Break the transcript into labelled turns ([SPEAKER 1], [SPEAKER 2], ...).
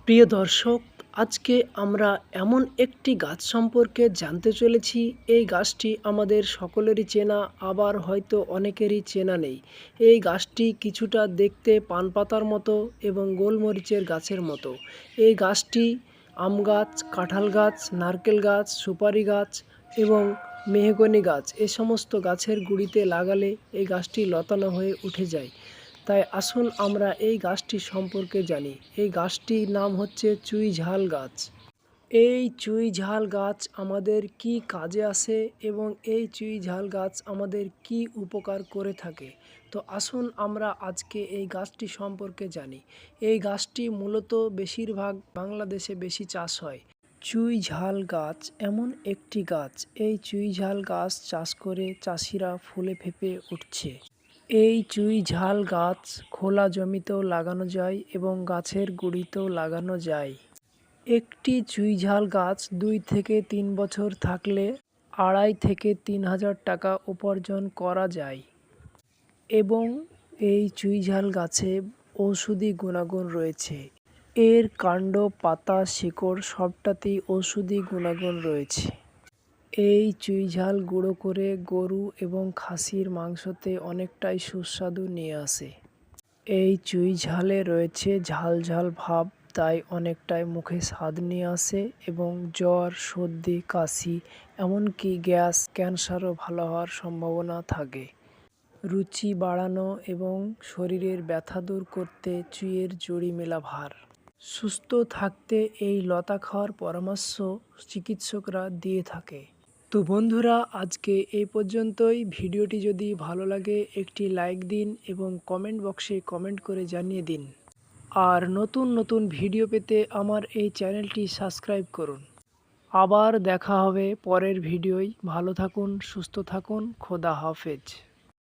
[SPEAKER 1] প্রিয় দর্শক, আজকে আমরা এমন একটি গাছ সম্পর্কে জানতে চলেছি। এই গাছটি আমাদের সকলেরই চেনা, আবার হয়তো অনেকেরই চেনা নেই। এই গাছটি কিছুটা দেখতে পান পাতার মতো এবং গোলমরিচের গাছের মতো। এই গাছটি আম গাছ, কাঁঠাল গাছ, নারকেল গাছ, সুপারি গাছ এবং মেহগনি গাছ এ সমস্ত গাছের গুঁড়িতে লাগালে এই গাছটি লতানো হয়ে উঠে যায়। তাই আসুন আমরা এই গাছটি সম্পর্কে জানি। এই গাছটির নাম হচ্ছে চুই ঝাল গাছ। এই চুই ঝাল গাছ আমাদের কি কাজে আসে এবং এই চুই ঝাল গাছ আমাদের কি উপকার করে থাকে, তো আসুন আমরা আজকে এই গাছটি সম্পর্কে জানি। এই গাছটি মূলত বেশিরভাগ বাংলাদেশে বেশি চাষ হয়। চুই ঝাল গাছ এমন একটি গাছ, এই চুই ঝাল গাছ চাষ করে চাষিরা ফুলে ফেঁপে উঠছে। এই চুই ঝাল গাছ খোলা জমিতেও লাগানো যায় এবং গাছের গুঁড়িতেও লাগানো যায়। একটি চুই ঝাল গাছ 2 থেকে 3 বছর থাকলে 2.5 থেকে 3,000 টাকা উপার্জন করা যায়। এবং এই চুই ঝাল গাছে ঔষধি গুণাগুণ রয়েছে। এর কাণ্ড, পাতা, শিকড় সবটাতেই ঔষধি গুণাগুণ রয়েছে। এই চুই ঝাল গুঁড়ো করে গরু এবং খাসির মাংসতে অনেকটাই সুস্বাদু নিয়ে আসে। এই চুই ঝালে রয়েছে ঝাল ঝাল ভাব, তাই অনেকটাই মুখে স্বাদ নিয়ে আসে এবং জ্বর, সর্দি, কাশি, এমনকি গ্যাস, ক্যান্সারও ভালো হওয়ার সম্ভাবনা থাকে। রুচি বাড়ানো এবং শরীরের ব্যথা দূর করতে চুইয়ের জড়ি মেলা ভার। সুস্থ থাকতে এই লতা খাওয়ার পরামর্শ চিকিৎসকরা দিয়ে থাকে। তো বন্ধুরা, আজকে এই পর্যন্তই। ভিডিওটি যদি ভালো লাগে একটি লাইক দিন এবং কমেন্ট বক্সে কমেন্ট করে জানিয়ে দিন। আর নতুন নতুন ভিডিও পেতে আমার এই চ্যানেলটি সাবস্ক্রাইব করুন। আবার দেখা হবে পরের ভিডিওয়। ভালো থাকুন, সুস্থ থাকুন, খোদা হাফেজ।